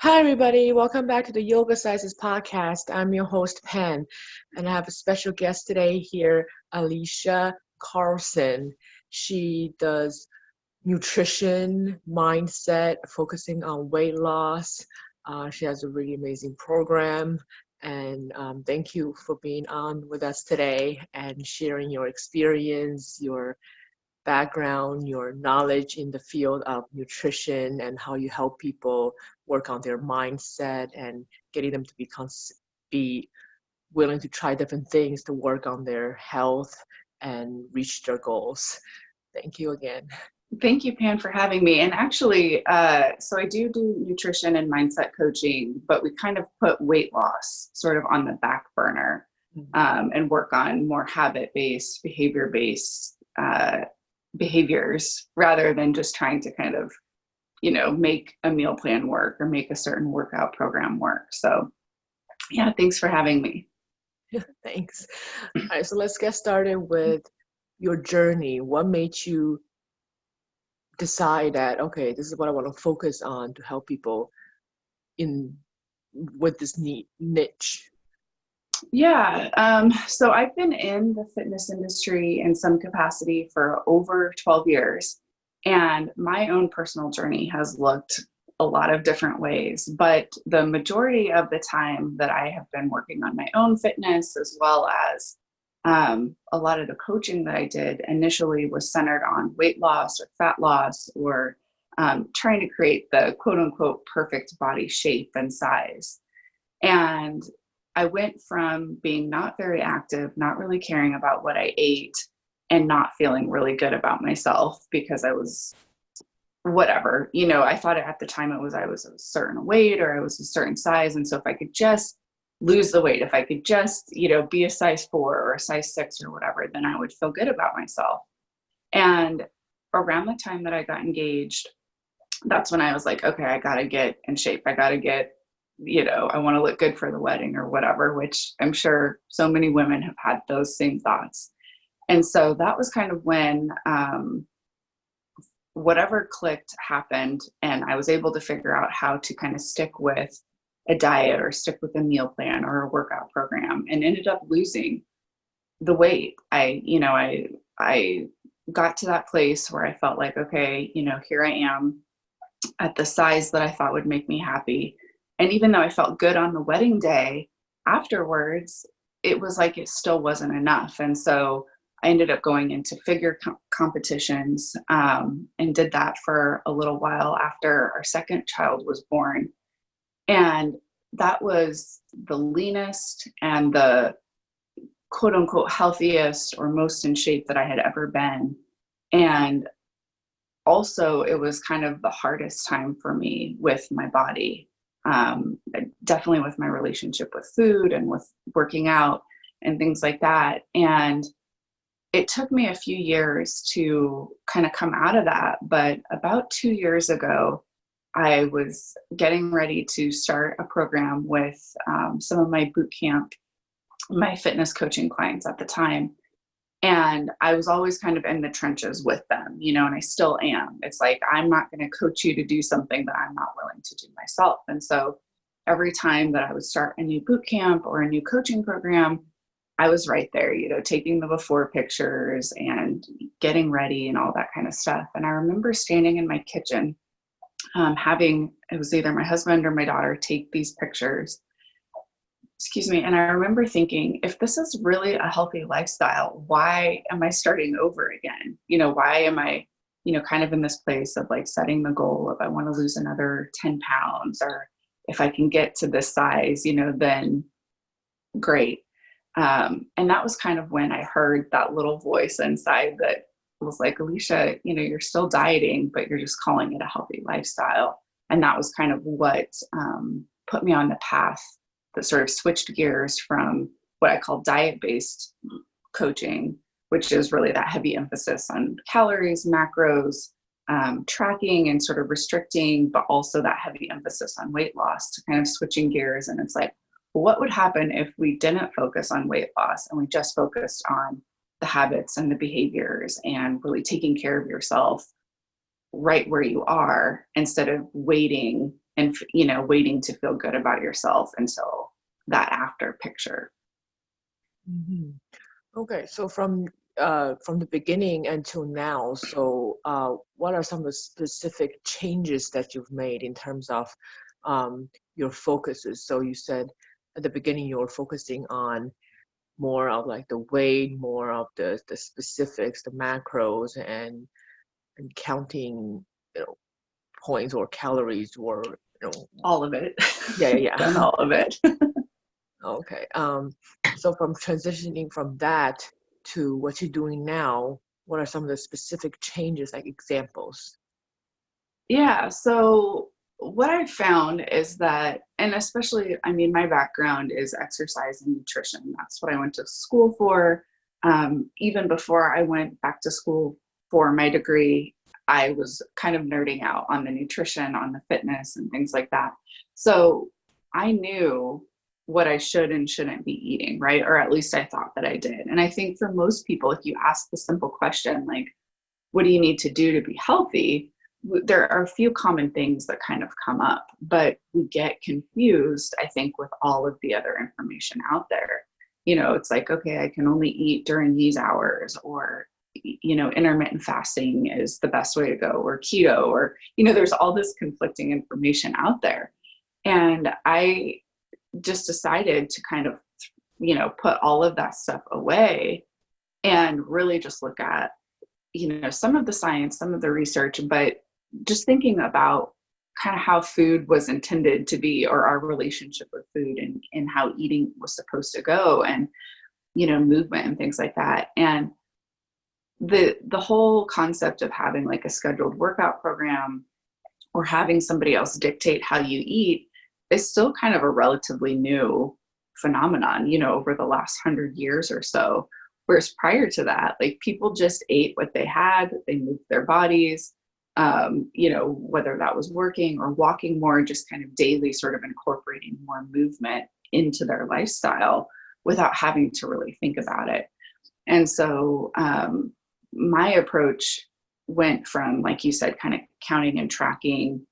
Hi, everybody. Welcome back to the Yogacises podcast. I'm your host, Pen, and I have a special guest today here, Alisha Carlson. She does nutrition, mindset, focusing on weight loss. She has a really amazing program. And thank you for being on with us today and sharing your experience, your background, your knowledge in the field of nutrition and how you help people work on their mindset and getting them to be willing to try different things to work on their health and reach their goals. Thank you again. Thank you, Pan, for having me. And actually, so I do nutrition and mindset coaching, but we kind of put weight loss sort of on the back burner and work on more habit-based, behavior-based behaviors rather than just trying to kind of, make a meal plan work or make a certain workout program work. So yeah, thanks for having me. Thanks. All right, so let's get started with your journey. What made you decide that, okay, this is what I want to focus on to help people with this niche? Yeah. So I've been in the fitness industry in some capacity for over 12 years. And my own personal journey has looked a lot of different ways. But the majority of the time that I have been working on my own fitness, as well as a lot of the coaching that I did initially was centered on weight loss or fat loss or trying to create the quote unquote perfect body shape and size. And I went from being not very active, not really caring about what I ate, and not feeling really good about myself because I was whatever, I thought at the time I was a certain weight or I was a certain size. And so if I could just lose the weight, if I could just, be a size 4 or a size 6 or whatever, then I would feel good about myself. And around the time that I got engaged, that's when I was like, okay, I got to get in shape. I got to get, I want to look good for the wedding or whatever, which I'm sure so many women have had those same thoughts. And so that was kind of when whatever clicked happened, and I was able to figure out how to kind of stick with a diet or stick with a meal plan or a workout program, and ended up losing the weight. I got to that place where I felt like, okay, here I am at the size that I thought would make me happy. And even though I felt good on the wedding day, afterwards, it was like it still wasn't enough. And so I ended up going into figure competitions and did that for a little while after our second child was born. And that was the leanest and the quote unquote healthiest or most in shape that I had ever been. And also, it was kind of the hardest time for me with my body, definitely with my relationship with food and with working out and things like that. And it took me a few years to kind of come out of that. But about 2 years ago, I was getting ready to start a program with some of my boot camp, my fitness coaching clients at the time. And I was always kind of in the trenches with them, and I still am. It's like, I'm not going to coach you to do something that I'm not willing to do myself. And so every time that I would start a new boot camp or a new coaching program, I was right there, taking the before pictures and getting ready and all that kind of stuff. And I remember standing in my kitchen, it was either my husband or my daughter take these pictures. Excuse me. And I remember thinking, if this is really a healthy lifestyle, why am I starting over again? Why am I, kind of in this place of like setting the goal of I want to lose another 10 pounds, or if I can get to this size, then great. And that was kind of when I heard that little voice inside that was like, Alisha, you're still dieting, but you're just calling it a healthy lifestyle. And that was kind of what put me on the path that sort of switched gears from what I call diet-based coaching, which is really that heavy emphasis on calories, macros, tracking and sort of restricting, but also that heavy emphasis on weight loss, to kind of switching gears. And it's like, what would happen if we didn't focus on weight loss and we just focused on the habits and the behaviors and really taking care of yourself right where you are, instead of waiting and, waiting to feel good about yourself until that after picture. Mm-hmm. Okay, so from the beginning until now, so what are some of the specific changes that you've made in terms of your focuses? So you said at the beginning you were focusing on more of like the weight, more of the specifics, the macros, and counting, points or calories or All of it. yeah. Done all of it. Okay. So from transitioning from that to what you're doing now, what are some of the specific changes, like examples? Yeah. So what I found is that, and especially, I mean, my background is exercise and nutrition. That's what I went to school for. Even before I went back to school for my degree, I was kind of nerding out on the nutrition, on the fitness and things like that. So I knew what I should and shouldn't be eating, right? Or at least I thought that I did. And I think for most people, if you ask the simple question, like, what do you need to do to be healthy? There are a few common things that kind of come up, but we get confused, I think, with all of the other information out there. It's like, okay, I can only eat during these hours, or, intermittent fasting is the best way to go, or keto, or, there's all this conflicting information out there. And I just decided to kind of, put all of that stuff away and really just look at, some of the science, some of the research, but just thinking about kind of how food was intended to be, or our relationship with food, and how eating was supposed to go, and, movement and things like that. And the whole concept of having like a scheduled workout program or having somebody else dictate how you eat is still kind of a relatively new phenomenon, over the last 100 years or so. Whereas prior to that, like, people just ate what they had, they moved their bodies, whether that was working or walking more, just kind of daily sort of incorporating more movement into their lifestyle without having to really think about it. And so my approach went from, like you said, kind of counting and tracking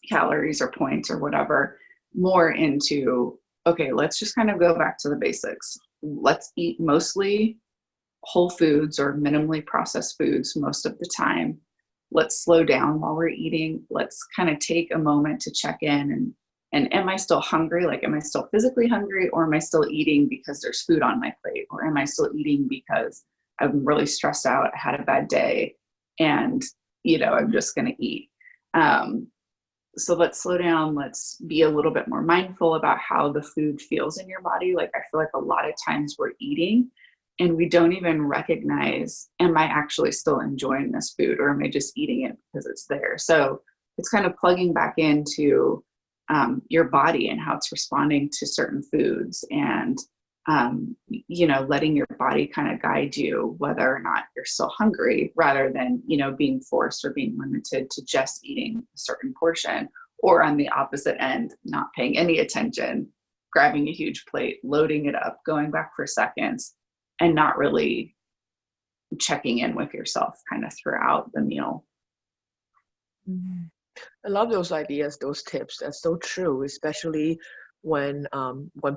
calories or points or whatever, more into, okay, let's just kind of go back to the basics. Let's eat mostly whole foods or minimally processed foods most of the time. Let's slow down while we're eating. Let's kind of take a moment to check in, and am I still hungry? Like, am I still physically hungry, or am I still eating because there's food on my plate? Or am I still eating because I'm really stressed out, I had a bad day, and, I'm just going to eat. So let's slow down. Let's be a little bit more mindful about how the food feels in your body. Like, I feel like a lot of times we're eating and we don't even recognize, am I actually still enjoying this food, or am I just eating it because it's there? So it's kind of plugging back into your body and how it's responding to certain foods, and letting your body kind of guide you whether or not you're still hungry, rather than, being forced or being limited to just eating a certain portion, or on the opposite end, not paying any attention, grabbing a huge plate, loading it up, going back for seconds, and not really checking in with yourself kind of throughout the meal. Mm-hmm. I love those ideas, those tips. That's so true, especially when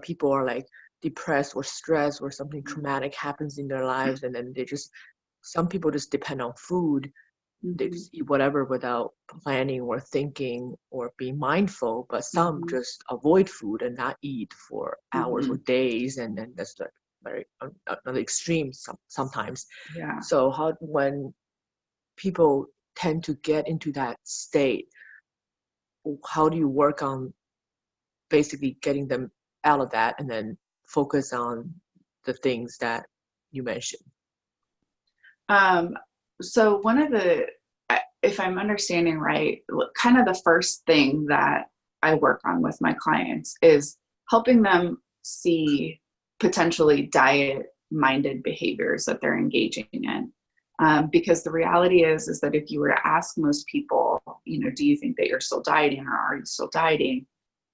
people are like depressed or stressed, or something traumatic happens in their lives, and then some people just depend on food. They just eat whatever without planning or thinking or being mindful, but some just avoid food and not eat for hours or days, and then that's like very another extreme sometimes. Yeah. So when people tend to get into that state, how do you work on basically getting them out of that and then focus on the things that you mentioned? So one of the, if I'm understanding right, kind of the first thing that I work on with my clients is helping them see potentially diet-minded behaviors that they're engaging in. Because the reality is that if you were to ask most people, do you think that you're still dieting, or are you still dieting?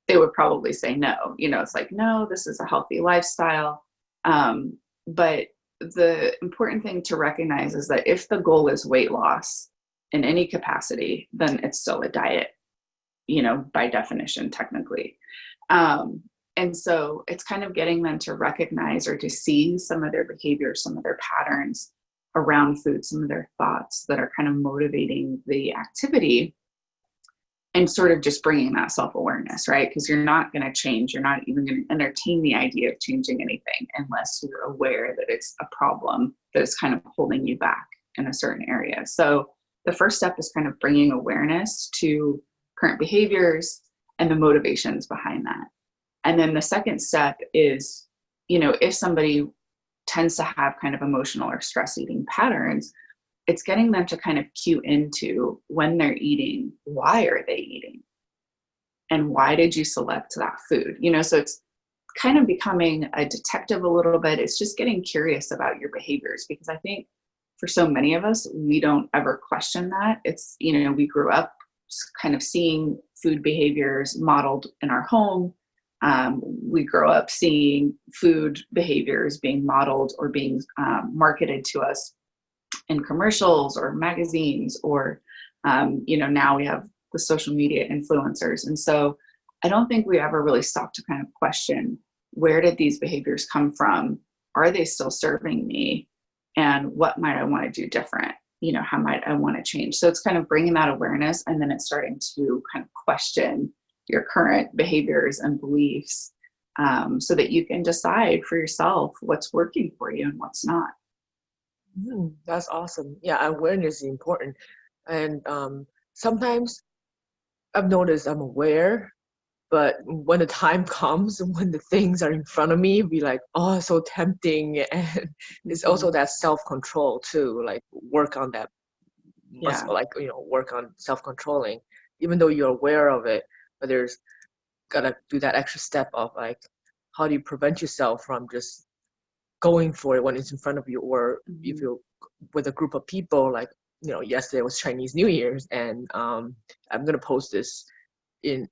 They would probably say no. It's like, no, this is a healthy lifestyle. But the important thing to recognize is that if the goal is weight loss in any capacity, then it's still a diet. by definition, technically. And so it's kind of getting them to recognize or to see some of their behaviors, some of their patterns around food, some of their thoughts that are kind of motivating the activity, and sort of just bringing that self-awareness, right? Because you're not going to change. You're not even going to entertain the idea of changing anything unless you're aware that it's a problem that is kind of holding you back in a certain area. So the first step is kind of bringing awareness to current behaviors and the motivations behind that. And then the second step is, if somebody tends to have kind of emotional or stress eating patterns, it's getting them to kind of cue into when they're eating, why are they eating? And why did you select that food? So it's kind of becoming a detective a little bit. It's just getting curious about your behaviors, because I think for so many of us, we don't ever question that. It's, we grew up kind of seeing food behaviors modeled in our home. We grow up seeing food behaviors being modeled or being marketed to us in commercials or magazines, or, now we have the social media influencers. And so I don't think we ever really stop to kind of question, where did these behaviors come from? Are they still serving me? And what might I want to do different? How might I want to change? So it's kind of bringing that awareness, and then it's starting to kind of question your current behaviors and beliefs, so that you can decide for yourself what's working for you and what's not. That's awesome. Yeah, awareness is important. And sometimes I've noticed I'm aware, but when the time comes, when the things are in front of me, be like, oh, so tempting. And it's also that self-control too, like work on that muscle, like, work on self-controlling, even though you're aware of it, but there's gotta do that extra step of like, how do you prevent yourself from just going for it when it's in front of you? Or if you're with a group of people, like, yesterday was Chinese New Year's, and I'm gonna post this in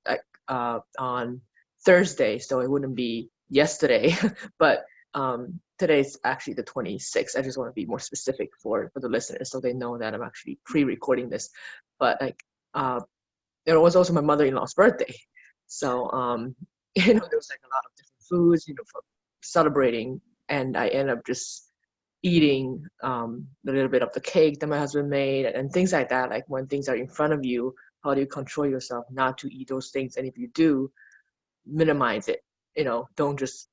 on Thursday, so it wouldn't be yesterday, but today's actually the 26th. I just want to be more specific for the listeners, so they know that I'm actually pre-recording this. But like, it was also my mother-in-law's birthday, so there was like a lot of different foods, for celebrating, and I end up just eating a little bit of the cake that my husband made, and things like that. Like, when things are in front of you, how do you control yourself not to eat those things? And if you do, minimize it. Don't just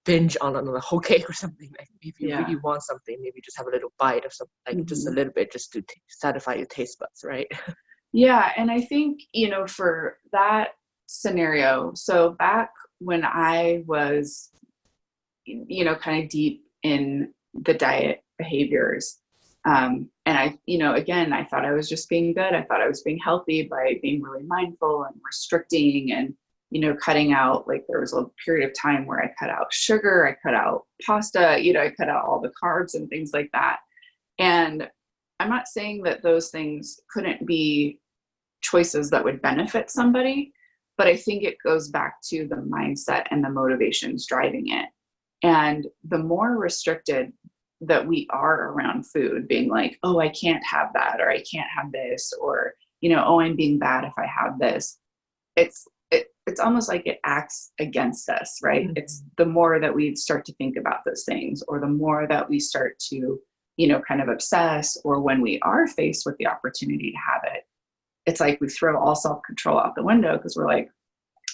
binge on another whole cake or something. Like, if you really want something, maybe just have a little bite of something, like just a little bit, just to satisfy your taste buds, right? Yeah, and I think, for that scenario, so back when I was, kind of deep in the diet behaviors, and I, again, I thought I was just being good. I thought I was being healthy by being really mindful and restricting and, cutting out, like, there was a period of time where I cut out sugar, I cut out pasta, I cut out all the carbs and things like that. And I'm not saying that those things couldn't be choices that would benefit somebody, but I think it goes back to the mindset and the motivations driving it. And the more restricted that we are around food, being like, oh, I can't have that, or I can't have this, or, oh, I'm being bad if I have this. It's almost like it acts against us, right? Mm-hmm. It's the more that we start to think about those things, or the more that we start to, kind of obsess, or when we are faced with the opportunity to have it, it's like we throw all self-control out the window, because we're like,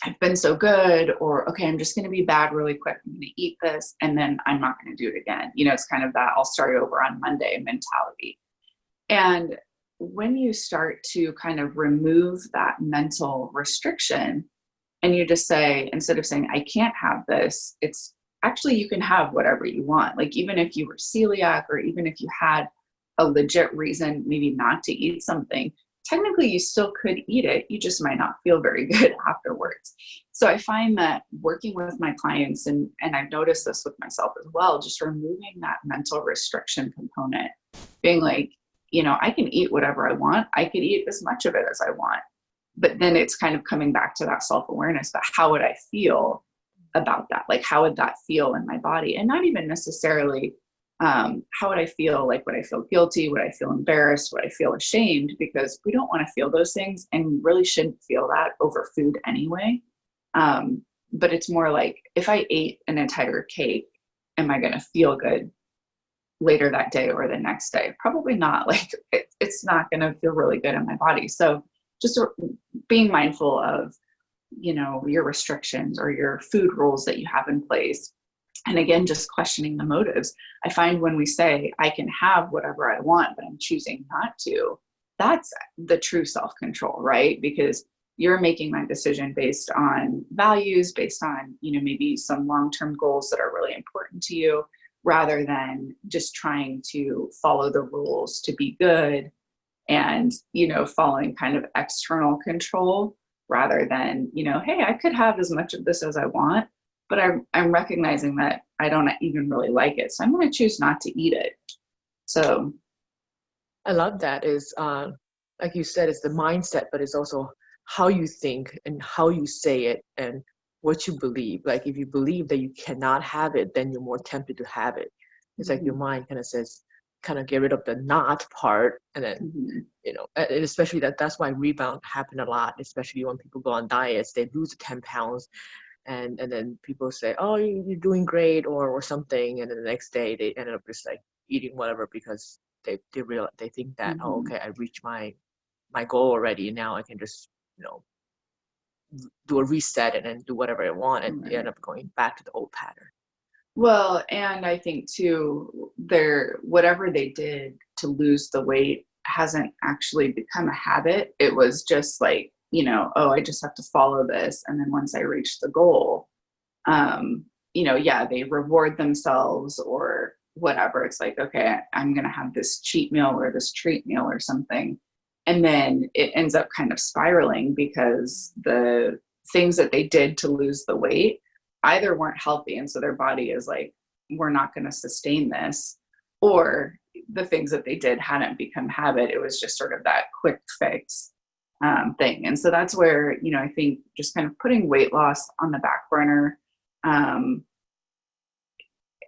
I've been so good, or, okay, I'm just going to be bad really quick. I'm going to eat this, and then I'm not going to do it again. It's kind of that I'll start over on Monday mentality. And when you start to kind of remove that mental restriction, and you just say, instead of saying, I can't have this, it's actually, you can have whatever you want. Like, even if you were celiac, or even if you had a legit reason maybe not to eat something, technically you still could eat it. You just might not feel very good afterwards. So I find that working with my clients, and I've noticed this with myself as well, just removing that mental restriction component, being like, I can eat whatever I want. I could eat as much of it as I want. But then it's kind of coming back to that self-awareness, but how would I feel about that? Like, how would that feel in my body? And not even necessarily how would I feel? Like, would I feel guilty? Would I feel embarrassed? Would I feel ashamed? Because we don't want to feel those things, and really shouldn't feel that over food anyway. But it's more like, if I ate an entire cake, am I going to feel good later that day or the next day? Probably not. Like, it's not going to feel really good in my body. So just being mindful of, your restrictions or your food rules that you have in place. And again, just questioning the motives. I find when we say, I can have whatever I want, but I'm choosing not to, that's the true self-control, right? Because you're making that decision based on values, based on, maybe some long-term goals that are really important to you, rather than just trying to follow the rules to be good and, following kind of external control, rather than, hey, I could have as much of this as I want, but I'm recognizing that I don't even really like it. So I'm going to choose not to eat it. So I love that. Is like you said, it's the mindset, but it's also how you think and how you say it and what you believe. Like, if you believe that you cannot have it, then you're more tempted to have it. It's like your mind kind of says, kind of get rid of the not part, and then and especially that's why rebound happen a lot, especially when people go on diets. They lose 10 pounds, and then people say, oh, you're doing great, or something, and then the next day they ended up just like eating whatever, because they think that, oh, okay, I reached my goal already, and now I can just do a reset and then do whatever I want, and they end up going back to the old pattern. Well, and I think too, whatever they did to lose the weight hasn't actually become a habit. It was just like, oh, I just have to follow this. And then once I reach the goal, they reward themselves or whatever. It's like, okay, I'm going to have this cheat meal or this treat meal or something. And then it ends up kind of spiraling, because the things that they did to lose the weight either weren't healthy, and so their body is like, we're not going to sustain this, or the things that they did hadn't become habit. It was just sort of that quick fix thing. And so that's where, I think just kind of putting weight loss on the back burner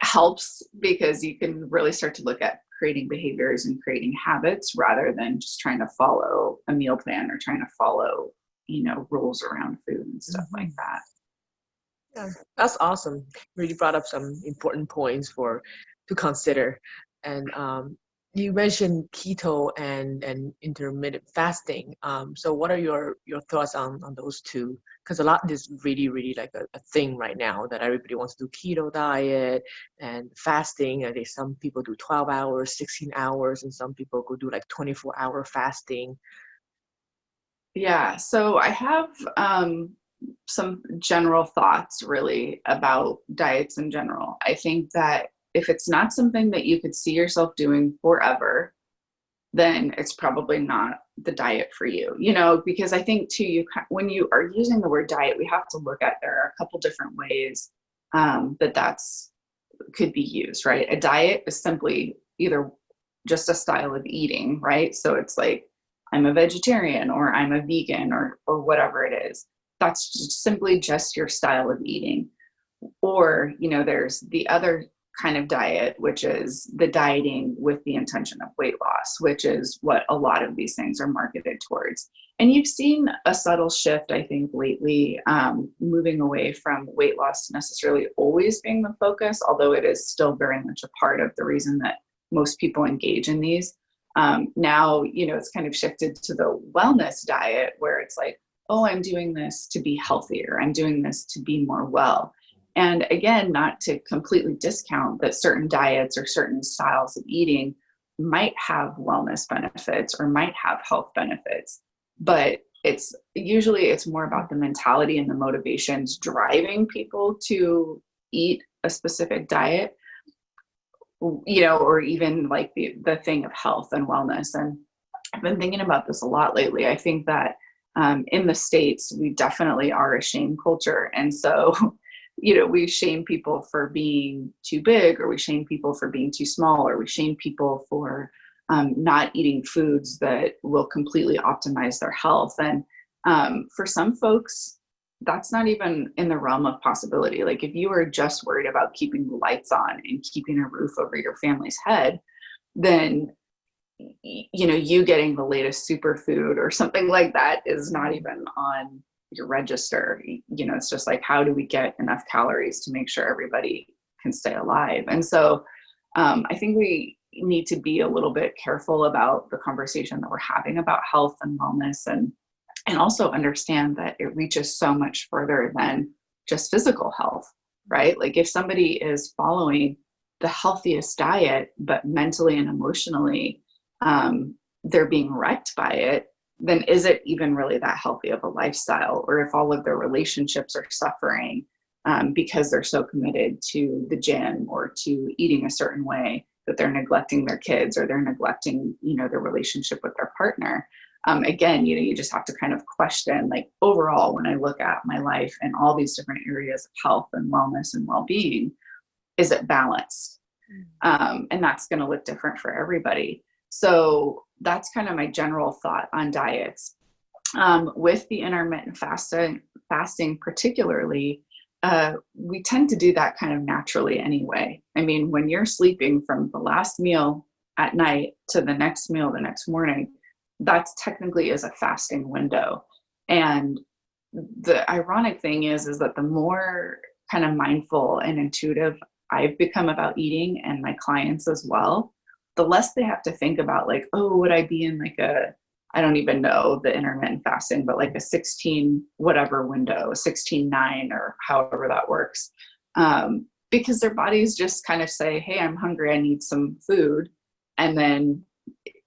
helps, because you can really start to look at creating behaviors and creating habits, rather than just trying to follow a meal plan or trying to follow, rules around food and stuff like that. Yeah, that's awesome. Really brought up some important points to consider. And you mentioned keto and intermittent fasting. So what are your thoughts on those two? Because a lot is really, really like a thing right now, that everybody wants to do keto diet and fasting. And some people do 12 hours, 16 hours, and some people go do like 24-hour fasting. Yeah. So I have some general thoughts really about diets in general. I think that if it's not something that you could see yourself doing forever, then it's probably not the diet for you, because I think too, when you are using the word diet, we have to look at, there are a couple different ways that's could be used, right? A diet is simply either just a style of eating, right? So it's like, I'm a vegetarian or I'm a vegan or whatever it is. That's simply just your style of eating. Or, there's the other kind of diet, which is the dieting with the intention of weight loss, which is what a lot of these things are marketed towards. And you've seen a subtle shift, I think, lately, moving away from weight loss necessarily always being the focus, although it is still very much a part of the reason that most people engage in these. Now, it's kind of shifted to the wellness diet, where it's like, oh, I'm doing this to be healthier. I'm doing this to be more well. And again, not to completely discount that certain diets or certain styles of eating might have wellness benefits or might have health benefits, but it's more about the mentality and the motivations driving people to eat a specific diet, or even like the thing of health and wellness. And I've been thinking about this a lot lately. I think that in the States, we definitely are a shame culture. And so, we shame people for being too big, or we shame people for being too small, or we shame people for not eating foods that will completely optimize their health. And for some folks, that's not even in the realm of possibility. Like if you are just worried about keeping the lights on and keeping a roof over your family's head, then you getting the latest superfood or something like that is not even on your register. It's just like, how do we get enough calories to make sure everybody can stay alive? And so I think we need to be a little bit careful about the conversation that we're having about health and wellness, and also understand that it reaches so much further than just physical health, right? Like if somebody is following the healthiest diet, but mentally and emotionally, they're being wrecked by it, then is it even really that healthy of a lifestyle? Or if all of their relationships are suffering because they're so committed to the gym or to eating a certain way that they're neglecting their kids, or they're neglecting, their relationship with their partner. Again, you just have to kind of question, like, overall, when I look at my life and all these different areas of health and wellness and well-being, is it balanced? And that's going to look different for everybody. So that's kind of my general thought on diets. With the intermittent fasting particularly, we tend to do that kind of naturally anyway. I mean, when you're sleeping from the last meal at night to the next meal the next morning, that's technically is a fasting window. And the ironic thing is that the more kind of mindful and intuitive I've become about eating, and my clients as well, the less they have to think about, like, oh, would I be in like I don't even know the intermittent fasting, but like a 16 whatever window, 16-9 or however that works. Because their bodies just kind of say, hey, I'm hungry, I need some food. And then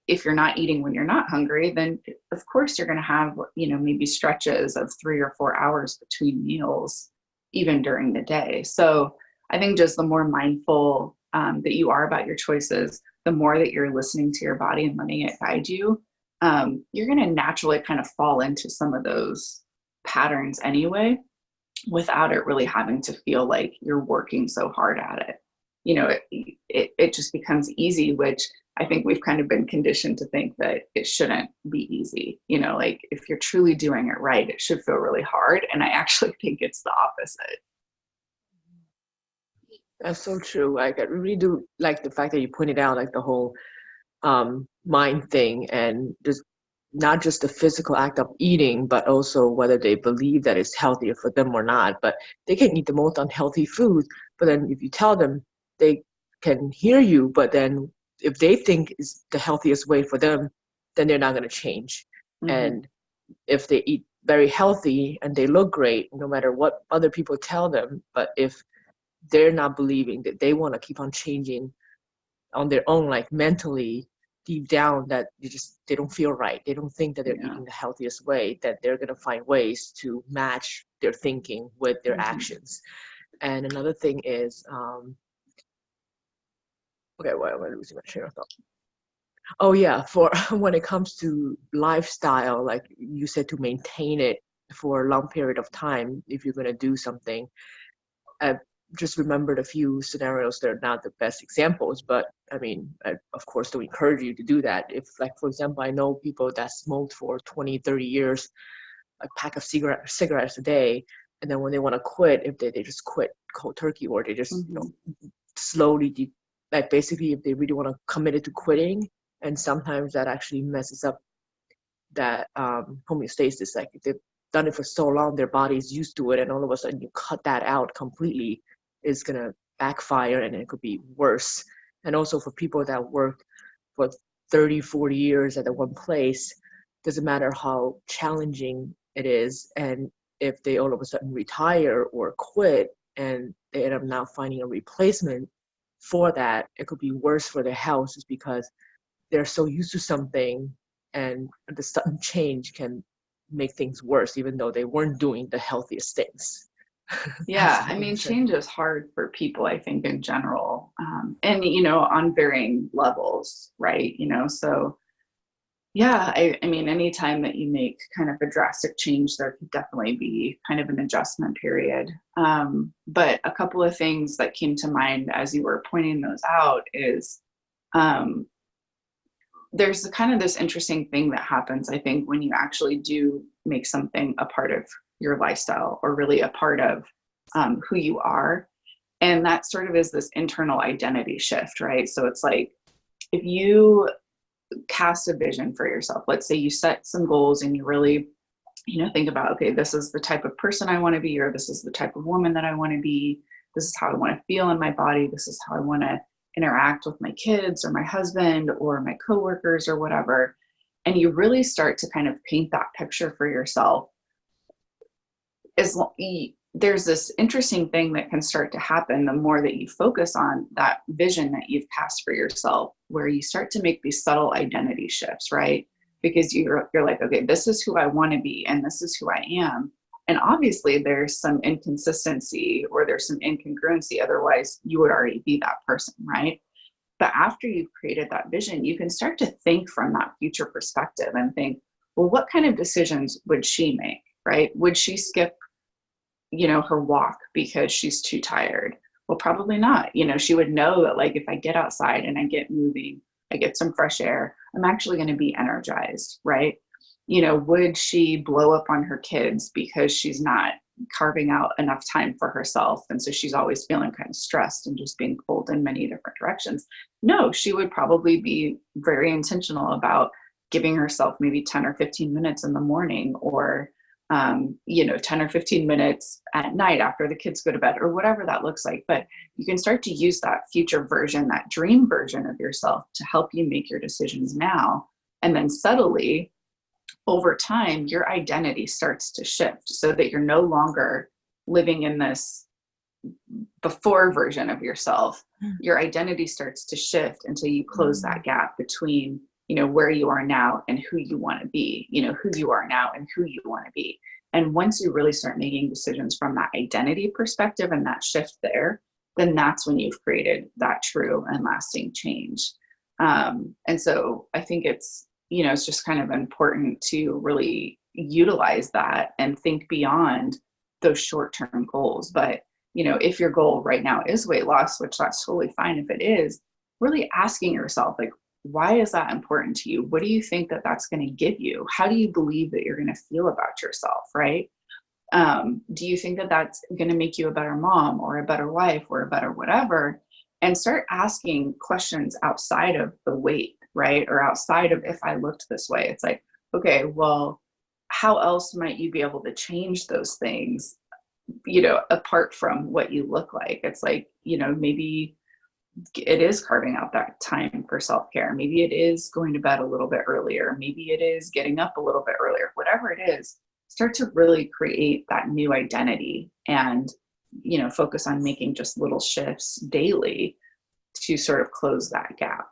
if you're not eating when you're not hungry, then of course you're going to have, maybe stretches of 3 or 4 hours between meals, even during the day. So I think just the more mindful that you are about your choices, the more that you're listening to your body and letting it guide you, you're going to naturally kind of fall into some of those patterns anyway, without it really having to feel like you're working so hard at it. It just becomes easy, which I think we've kind of been conditioned to think that it shouldn't be easy. Like if you're truly doing it right, it should feel really hard. And I actually think it's the opposite. That's so true. Like, I really do like the fact that you pointed out, like, the whole mind thing, and just not just the physical act of eating, but also whether they believe that it's healthier for them or not. But they can eat the most unhealthy food, but then if you tell them, they can hear you, but then if they think is the healthiest way for them, then they're not going to change. Mm-hmm. And if they eat very healthy and they look great, no matter what other people tell them, but if they're not believing that they want to keep on changing on their own, like mentally deep down, that they don't feel right, they don't think that they're eating the healthiest way, that they're going to find ways to match their thinking with their actions. And another thing is, okay, well, I'm losing my train of thought. Oh yeah, for when it comes to lifestyle, like you said, to maintain it for a long period of time, if you're going to do something, I just remembered a few scenarios that are not the best examples, but I mean, I, of course, don't encourage you to do that. If, like, for example, I know people that smoked for 20, 30 years, a pack of cigarettes a day, and then when they want to quit, if they just quit cold turkey, or they just, slowly, like, basically, if they really want to commit it to quitting, and sometimes that actually messes up that homeostasis. Like, if they've done it for so long, their body is used to it, and all of a sudden you cut that out completely, it's gonna backfire, and it could be worse. And also for people that work for 30, 40 years at the one place, doesn't matter how challenging it is, and if they all of a sudden retire or quit and they end up now finding a replacement for that, it could be worse for their health, just because they're so used to something, and the sudden change can make things worse, even though they weren't doing the healthiest things. Yeah, I mean, change is hard for people, I think, in general, and on varying levels, right? So yeah, I mean, anytime that you make kind of a drastic change, there could definitely be kind of an adjustment period. But a couple of things that came to mind as you were pointing those out is, there's kind of this interesting thing that happens, I think, when you actually do make something a part of your lifestyle or really a part of who you are. And that sort of is this internal identity shift, right? So it's like, if you cast a vision for yourself, let's say you set some goals and you really, think about, okay, this is the type of person I want to be, or this is the type of woman that I want to be. This is how I want to feel in my body. This is how I want to interact with my kids or my husband or my coworkers or whatever. And you really start to kind of paint that picture for yourself. There's this interesting thing that can start to happen the more that you focus on that vision that you've cast for yourself, where you start to make these subtle identity shifts, right? Because you're like, okay, this is who I want to be and this is who I am. And obviously there's some inconsistency or there's some incongruency. Otherwise you would already be that person, right? But after you've created that vision, you can start to think from that future perspective and think, well, what kind of decisions would she make, right? Would she skip her walk because she's too tired? Well, probably not. She would know that, like, if I get outside and I get moving, I get some fresh air, I'm actually going to be energized, right? Would she blow up on her kids because she's not carving out enough time for herself? And so she's always feeling kind of stressed and just being pulled in many different directions. No, she would probably be very intentional about giving herself maybe 10 or 15 minutes in the morning, or 10 or 15 minutes at night after the kids go to bed, or whatever that looks like. But you can start to use that future version, that dream version of yourself, to help you make your decisions now. And then subtly, over time, your identity starts to shift so that you're no longer living in this before version of yourself. Your identity starts to shift until you close that gap between where you are now and who you want to be, who you are now and who you want to be. And once you really start making decisions from that identity perspective and that shift there, then that's when you've created that true and lasting change. And so I think it's just kind of important to really utilize that and think beyond those short-term goals. But, if your goal right now is weight loss, which that's totally fine if it is, really asking yourself, like, why is that important to you? What do you think that that's going to give you? How do you believe that you're going to feel about yourself, right? Do you think that that's going to make you a better mom or a better wife or a better whatever? And start asking questions outside of the weight, right? Or outside of, if I looked this way, it's like, okay, well, how else might you be able to change those things, apart from what you look like? It's like, maybe it is carving out that time for self-care. Maybe it is going to bed a little bit earlier. Maybe it is getting up a little bit earlier. Whatever it is, start to really create that new identity and, focus on making just little shifts daily to sort of close that gap.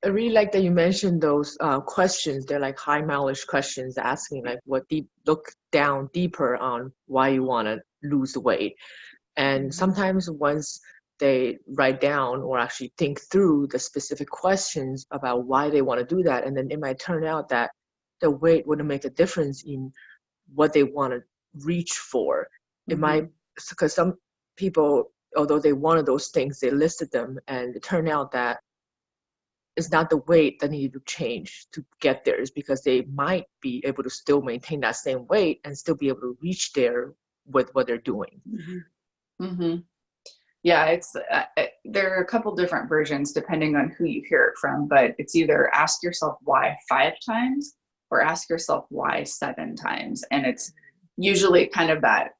I really like that you mentioned those questions. They're like high mileage questions, asking like look down deeper on why you want to lose weight. And sometimes once they write down or actually think through the specific questions about why they want to do that, and then it might turn out that the weight wouldn't make a difference in what they want to reach for. It might, because some people, although they wanted those things, they listed them, and it turned out that it's not the weight that needed to change to get there. It's because they might be able to still maintain that same weight and still be able to reach there with what they're doing. Yeah, there are a couple different versions depending on who you hear it from, but it's either ask yourself why 5 times or ask yourself why 7 times. And it's usually kind of that,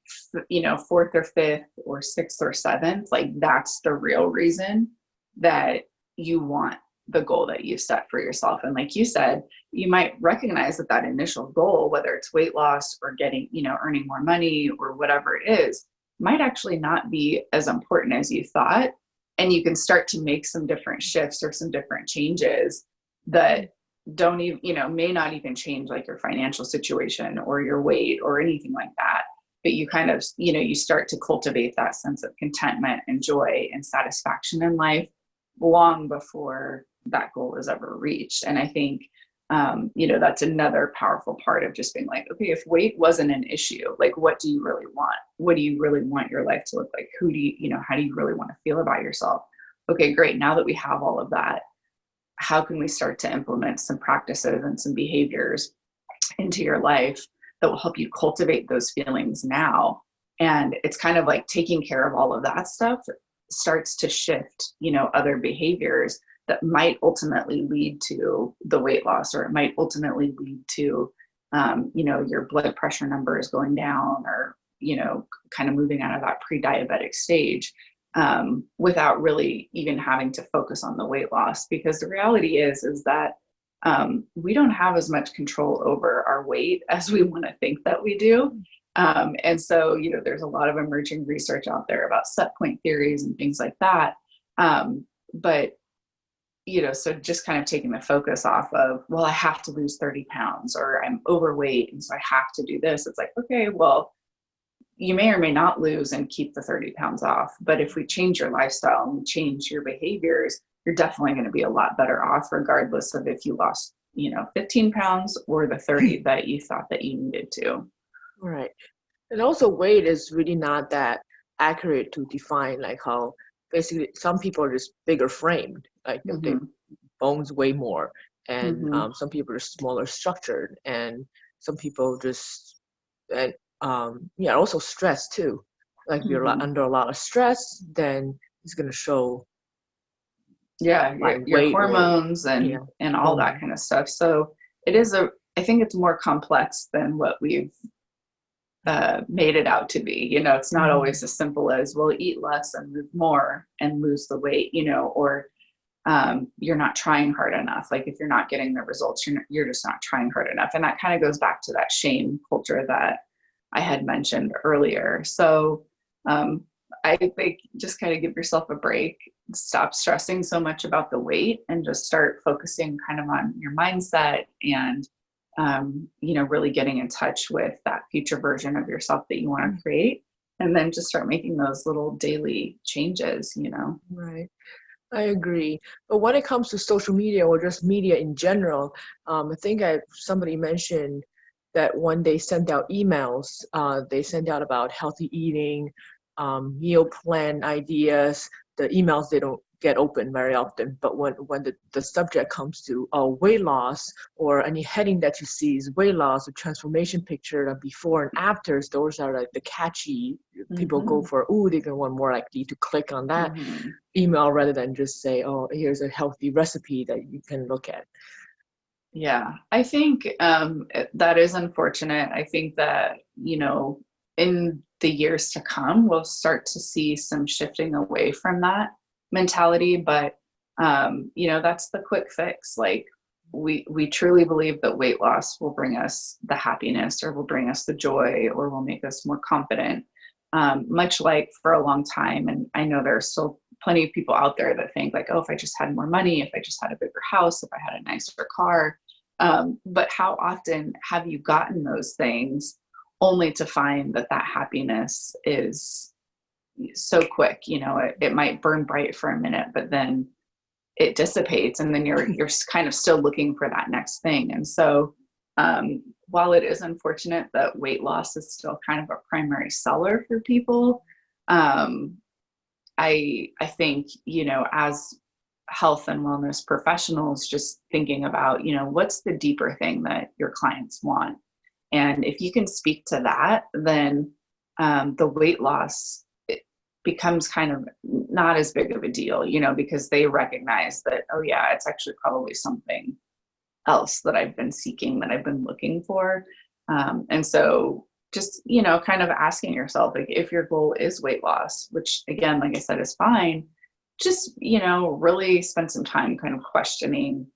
4th or 5th or 6th or 7th, like that's the real reason that you want the goal that you've set for yourself. And like you said, you might recognize that initial goal, whether it's weight loss or getting, earning more money or whatever it is, might actually not be as important as you thought. And you can start to make some different shifts or some different changes that don't even, may not even change like your financial situation or your weight or anything like that. But you kind of, you start to cultivate that sense of contentment and joy and satisfaction in life long before that goal is ever reached. And I think, that's another powerful part of just being like, okay, if weight wasn't an issue, like, what do you really want? What do you really want your life to look like? Who do you, how do you really want to feel about yourself? Okay, great. Now that we have all of that, how can we start to implement some practices and some behaviors into your life that will help you cultivate those feelings now. And it's kind of like taking care of all of that stuff starts to shift, other behaviors that might ultimately lead to the weight loss, or it might ultimately lead to, your blood pressure numbers going down, or, kind of moving out of that pre-diabetic stage, without really even having to focus on the weight loss. Because the reality is that we don't have as much control over our weight as we want to think that we do. And so, there's a lot of emerging research out there about set point theories and things like that. But, so just kind of taking the focus off of, well, I have to lose 30 pounds, or I'm overweight, and so I have to do this. It's like, okay, well, you may or may not lose and keep the 30 pounds off. But if we change your lifestyle and we change your behaviors, you're definitely going to be a lot better off, regardless of if you lost, 15 pounds or the 30 that you thought that you needed to. Right. And also weight is really not that accurate to define, like how basically some people are just bigger framed, like their bones weigh more, and some people are smaller structured, and some people just, and also stress too. Like if you're under a lot of stress, then it's going to show your weight hormones and all that kind of stuff. So I think it's more complex than what we've made it out to be. It's not always as simple as, well, eat less and move more and lose the weight, or you're not trying hard enough. Like if you're not getting the results, you're just not trying hard enough. And that kind of goes back to that shame culture that I had mentioned earlier. So I think just kind of give yourself a break, stop stressing so much about the weight, and just start focusing kind of on your mindset and really getting in touch with that future version of yourself that you want to create, and then just start making those little daily changes, Right. I agree. But when it comes to social media or just media in general, I think somebody mentioned that when they send out emails, they send out about healthy eating, meal plan ideas. The emails, they don't get open very often, but when the subject comes to weight loss, or any heading that you see is weight loss, a transformation picture of before and afters, those are like the catchy, people go for, they're going to want more likely to click on that email rather than just say, oh, here's a healthy recipe that you can look at. Yeah, I think that is unfortunate. I think that, in the years to come, we'll start to see some shifting away from that mentality. But, that's the quick fix. Like we truly believe that weight loss will bring us the happiness, or will bring us the joy, or will make us more confident. Much like for a long time. And I know there's still plenty of people out there that think like, oh, if I just had more money, if I just had a bigger house, if I had a nicer car. But how often have you gotten those things only to find that happiness is so quick? It might burn bright for a minute, but then it dissipates, and then you're kind of still looking for that next thing. And so while it is unfortunate that weight loss is still kind of a primary seller for people, I think, as health and wellness professionals, just thinking about, what's the deeper thing that your clients want. And if you can speak to that, then the weight loss, it becomes kind of not as big of a deal, because they recognize that, oh yeah, it's actually probably something else that I've been seeking, that I've been looking for. And so just, kind of asking yourself, like, if your goal is weight loss, which again, like I said, is fine, just, really spend some time kind of questioning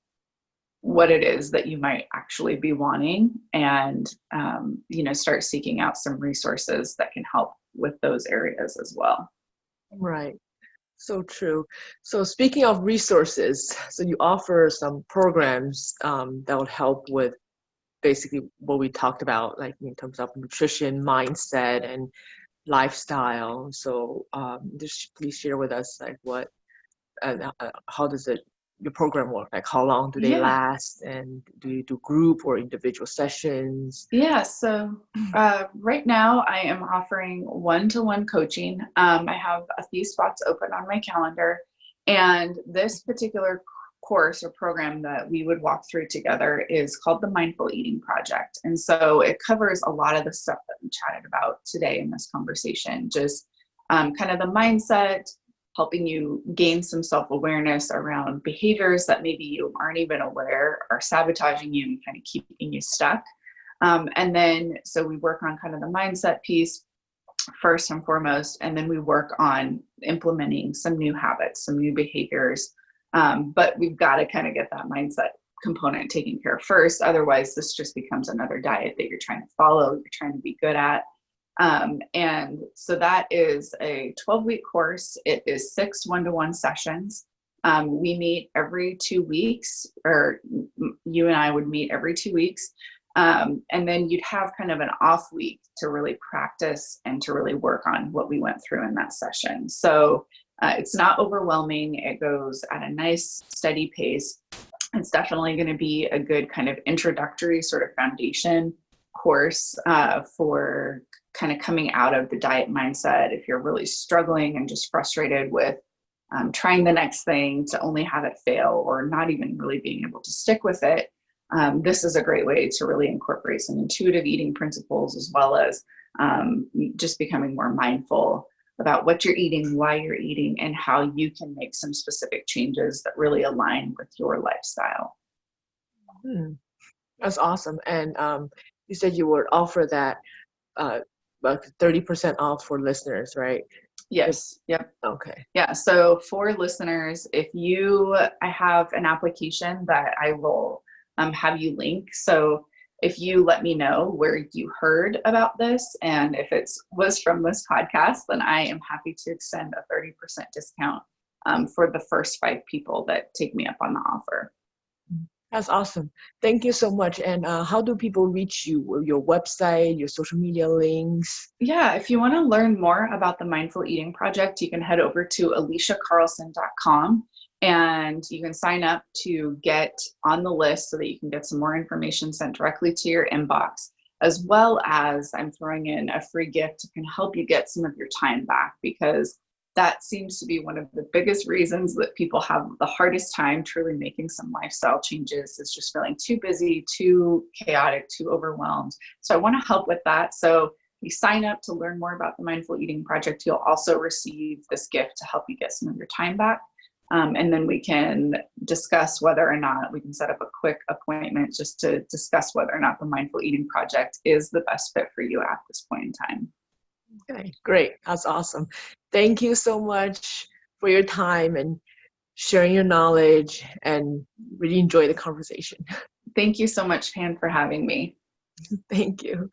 what it is that you might actually be wanting, and, start seeking out some resources that can help with those areas as well. Right. So true. So speaking of resources, so you offer some programs that will help with basically what we talked about, like in terms of nutrition, mindset, and lifestyle. So just please share with us, like what, how does your program work? Like how long do they last, and do you do group or individual sessions? Yeah. So right now I am offering one-to-one coaching. I have a few spots open on my calendar, and this particular course or program that we would walk through together is called the Mindful Eating Project. And so it covers a lot of the stuff that we chatted about today in this conversation, just kind of the mindset, helping you gain some self-awareness around behaviors that maybe you aren't even aware are sabotaging you and kind of keeping you stuck. And then, so we work on kind of the mindset piece first and foremost, and then we work on implementing some new habits, some new behaviors. But we've got to kind of get that mindset component taken care of first. Otherwise, this just becomes another diet that you're trying to follow, you're trying to be good at. And so that is a 12-week course. It is 6 one-to-one sessions. We meet every 2 weeks, or you and I would meet every 2 weeks. And then you'd have kind of an off week to really practice and to really work on what we went through in that session. So it's not overwhelming. It goes at a nice, steady pace. It's definitely going to be a good kind of introductory sort of foundation course for kind of coming out of the diet mindset. If you're really struggling and just frustrated with trying the next thing to only have it fail or not even really being able to stick with it, this is a great way to really incorporate some intuitive eating principles, as well as just becoming more mindful about what you're eating, why you're eating, and how you can make some specific changes that really align with your lifestyle. That's awesome. And you said you would offer that like 30% off for listeners, right? Yes. Yep. Okay. Yeah. So for listeners, I have an application that I will have you link. So if you let me know where you heard about this, and if it was from this podcast, then I am happy to extend a 30% discount for the first 5 people that take me up on the offer. That's awesome. Thank you so much. And how do people reach you? Your website, your social media links? Yeah, if you want to learn more about the Mindful Eating Project, you can head over to AlishaCarlson.com and you can sign up to get on the list so that you can get some more information sent directly to your inbox, as well as I'm throwing in a free gift that can help you get some of your time back, because that seems to be one of the biggest reasons that people have the hardest time truly making some lifestyle changes, is just feeling too busy, too chaotic, too overwhelmed. So I want to help with that. So you sign up to learn more about the Mindful Eating Project. You'll also receive this gift to help you get some of your time back. And then we can discuss whether or not we can set up a quick appointment just to discuss whether or not the Mindful Eating Project is the best fit for you at this point in time. Okay, great. That's awesome. Thank you so much for your time and sharing your knowledge, and really enjoy the conversation. Thank you so much, Pan, for having me. Thank you.